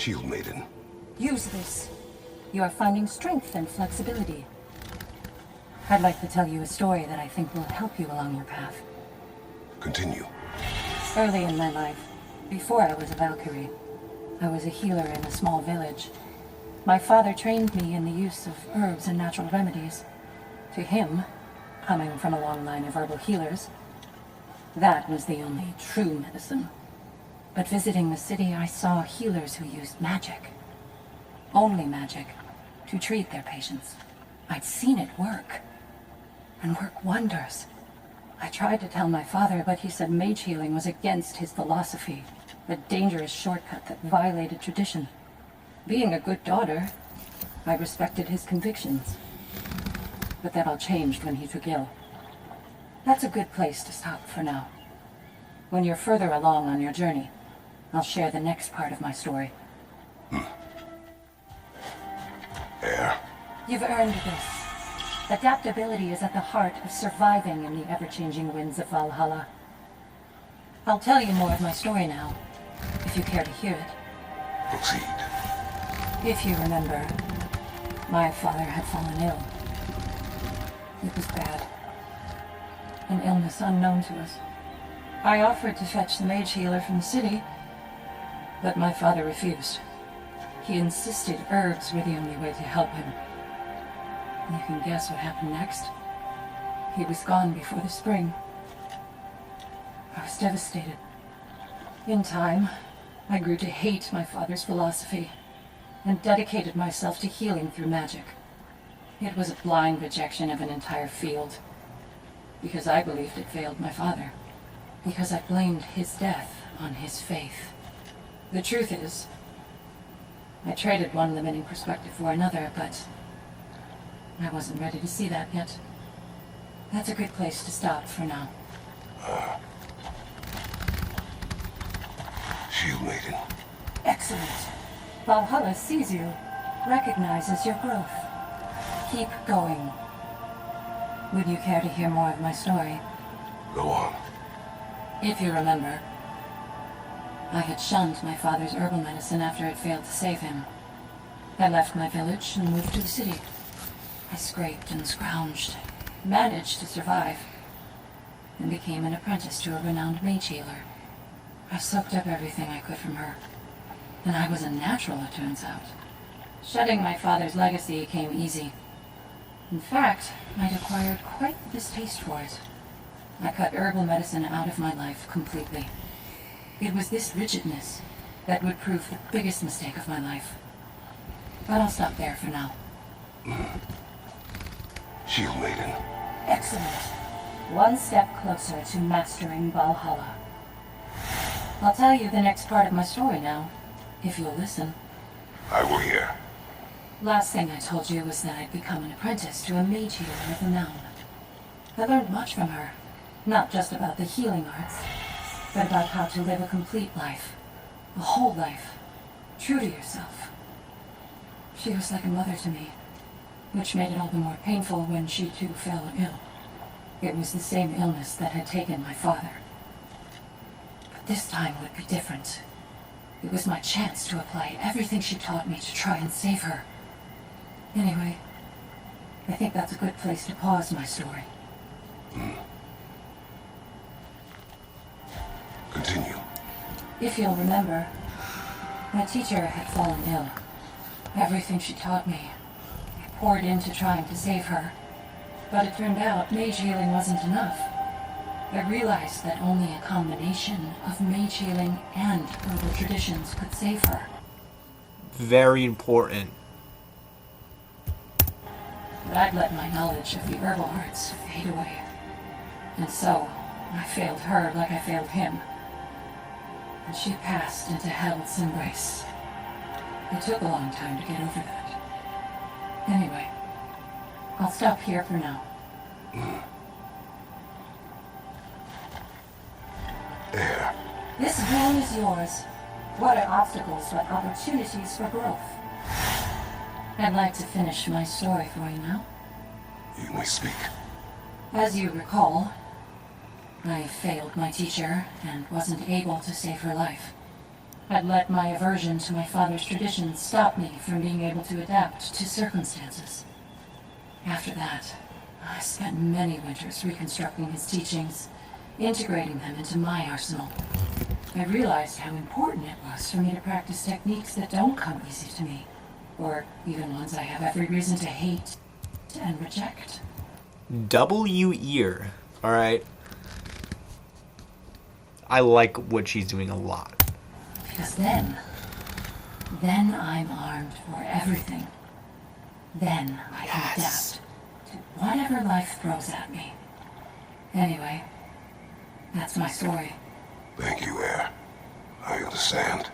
Shield Maiden. Use this. You are finding strength and flexibility. I'd like to tell you a story that I think will help you along your path. Continue. Early in my life, before I was a Valkyrie, I was a healer in a small village. My father trained me in the use of herbs and natural remedies. To him, coming from a long line of herbal healers, that was the only true medicine. But visiting the city, I saw healers who used magic. Only magic, to treat their patients. I'd seen it work. And work wonders. I tried to tell my father, but he said mage healing was against his philosophy, a dangerous shortcut that violated tradition. Being a good daughter, I respected his convictions. But that all changed when he took ill. That's a good place to stop for now. When you're further along on your journey, I'll share the next part of my story. Air. You've earned this. Adaptability is at the heart of surviving in the ever-changing winds of Valhalla. I'll tell you more of my story now, if you care to hear it. Proceed. If you remember, my father had fallen ill. It was bad. An illness unknown to us. I offered to fetch the mage healer from the city, but my father refused. He insisted herbs were the only way to help him. And you can guess what happened next. He was gone before the spring. I was devastated. In time, I grew to hate my father's philosophy and dedicated myself to healing through magic. It was a blind rejection of an entire field, because I believed it failed my father, because I blamed his death on his faith. The truth is, I traded one limiting perspective for another, but I wasn't ready to see that yet. That's a good place to stop for now. Shield Maiden. Excellent. Valhalla sees you, recognizes your growth. Keep going. Would you care to hear more of my story? Go on. If you remember, I had shunned my father's herbal medicine after it failed to save him. I left my village and moved to the city. I scraped and scrounged, managed to survive, and became an apprentice to a renowned mage healer. I soaked up everything I could from her, and I was a natural, it turns out. Shedding my father's legacy came easy. In fact, I'd acquired quite the distaste for it. I cut herbal medicine out of my life completely. It was this rigidness that would prove the biggest mistake of my life. But I'll stop there for now. Shield Maiden. Excellent. One step closer to mastering Valhalla. I'll tell you the next part of my story now, if you'll listen. I will hear. Last thing I told you was that I'd become an apprentice to a mage healer of renown. I learned much from her, not just about the healing arts, but about how to live a complete life, a whole life, true to yourself. She was like a mother to me, which made it all the more painful when she too fell ill. It was the same illness that had taken my father. But this time would be different. It was my chance to apply everything she taught me to try and save her. Anyway, I think that's a good place to pause my story. Continue. If you'll remember, my teacher had fallen ill. Everything she taught me, I poured into trying to save her. But it turned out mage healing wasn't enough. I realized that only a combination of mage healing and herbal traditions could save her. Very important. But I'd let my knowledge of the herbal arts fade away. And so, I failed her like I failed him. And she passed into hell's embrace. It took a long time to get over that. Anyway, I'll stop here for now. Air. This realm is yours. What are obstacles but opportunities for growth? I'd like to finish my story for you now. You may speak. As you recall, I failed my teacher and wasn't able to save her life. I'd let my aversion to my father's traditions stop me from being able to adapt to circumstances. After that, I spent many winters reconstructing his teachings, integrating them into my arsenal. I realized how important it was for me to practice techniques that don't come easy to me, or even ones I have every reason to hate and reject. W ear, alright? I like what she's doing a lot. Because then I'm armed for everything. Then I can adapt to whatever life throws at me. Anyway, that's my story. Thank you, Air. I understand.